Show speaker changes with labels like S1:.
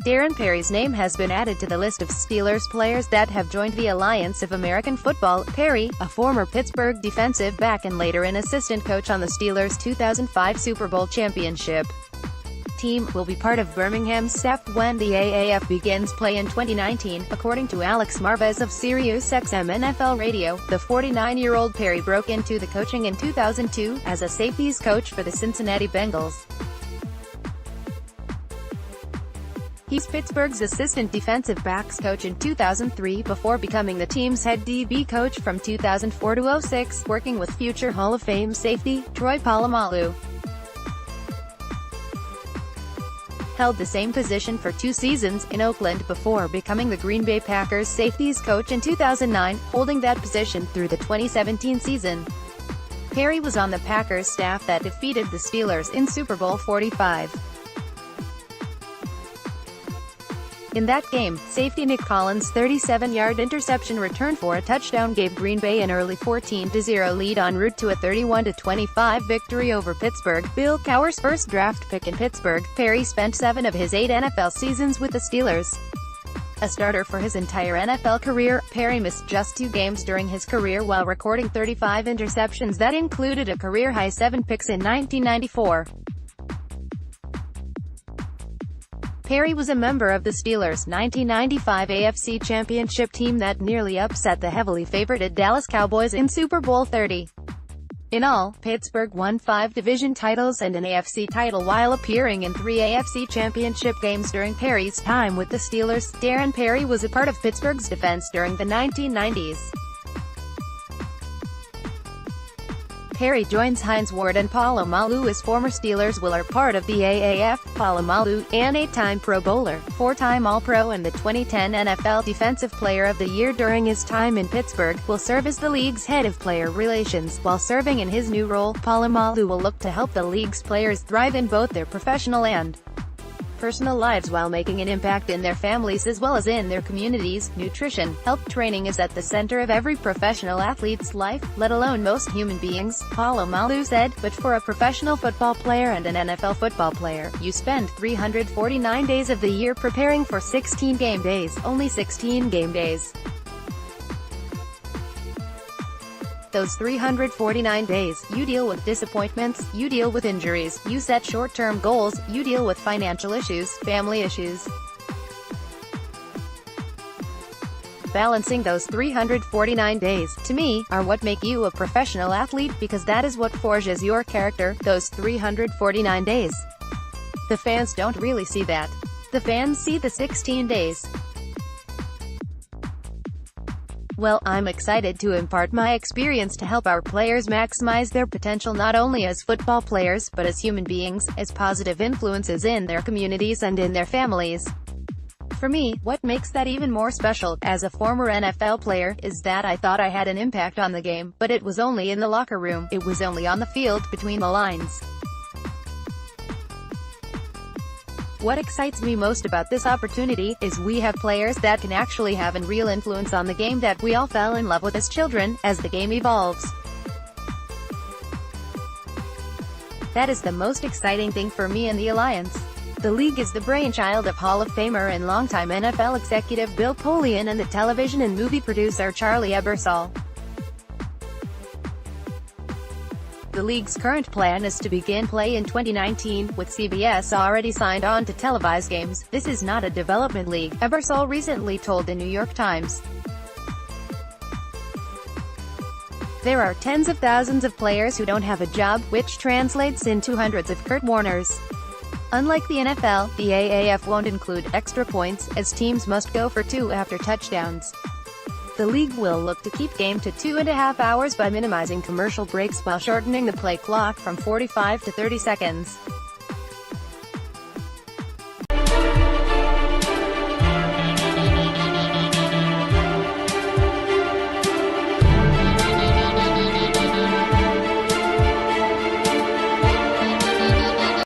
S1: Darren Perry's name has been added to the list of Steelers players that have joined the Alliance of American Football. Perry, a former Pittsburgh defensive back and later an assistant coach on the Steelers' 2005 Super Bowl championship team, will be part of Birmingham's staff when the AAF begins play in 2019, according to Alex Marvez of SiriusXM NFL Radio. The 49-year-old Perry broke into the coaching in 2002, as a safeties coach for the Cincinnati Bengals. He's Pittsburgh's assistant defensive backs coach in 2003 before becoming the team's head DB coach from 2004 to 06, working with future Hall of Fame safety, Troy Polamalu. Held the same position for 2 seasons, in Oakland, before becoming the Green Bay Packers safeties coach in 2009, holding that position through the 2017 season. Perry was on the Packers staff that defeated the Steelers in Super Bowl 45. In that game, safety Nick Collins' 37-yard interception return for a touchdown gave Green Bay an early 14-0 lead en route to a 31-25 victory over Pittsburgh. Bill Cowher's first draft pick in Pittsburgh, Perry spent 7 of his 8 NFL seasons with the Steelers. A starter for his entire NFL career, Perry missed just 2 games during his career while recording 35 interceptions that included a career-high 7 picks in 1994. Perry was a member of the Steelers' 1995 AFC Championship team that nearly upset the heavily favorited Dallas Cowboys in Super Bowl 30. In all, Pittsburgh won 5 division titles and an AFC title while appearing in 3 AFC Championship games during Perry's time with the Steelers. Darren Perry was a part of Pittsburgh's defense during the 1990s. Perry joins Hines Ward and Polamalu as former Steelers will are part of the AAF. Polamalu, an 8-time Pro Bowler, 4-time All-Pro and the 2010 NFL Defensive Player of the Year during his time in Pittsburgh, will serve as the league's head of player relations. While serving in his new role, Polamalu will look to help the league's players thrive in both their professional and personal lives while making an impact in their families as well as in their communities. Nutrition, health training is at the center of every professional athlete's life, let alone most human beings, Polamalu said, but for a professional football player and an NFL football player, you spend 349 days of the year preparing for 16 game days, only 16 game days. Those 349 days, you deal with disappointments, you deal with injuries, you set short-term goals, you deal with financial issues, family issues. Balancing those 349 days, to me, are what make you a professional athlete, because that is what forges your character, those 349 days. The fans don't really see that. The fans see the 16 days. Well, I'm excited to impart my experience to help our players maximize their potential not only as football players, but as human beings, as positive influences in their communities and in their families. For me, what makes that even more special, as a former NFL player, is that I thought I had an impact on the game, but it was only in the locker room, it was only on the field, between the lines. What excites me most about this opportunity is we have players that can actually have a real influence on the game that we all fell in love with as children, as the game evolves. That is the most exciting thing for me and the Alliance. The league is the brainchild of Hall of Famer and longtime NFL executive Bill Polian and the television and movie producer Charlie Ebersol. The league's current plan is to begin play in 2019, with CBS already signed on to televise games. This is not a development league, Ebersol recently told the New York Times. There are tens of thousands of players who don't have a job, which translates into hundreds of Kurt Warners. Unlike the NFL, the AAF won't include extra points, as teams must go for 2 after touchdowns. The league will look to keep game to 2.5 hours by minimizing commercial breaks while shortening the play clock from 45 to 30 seconds.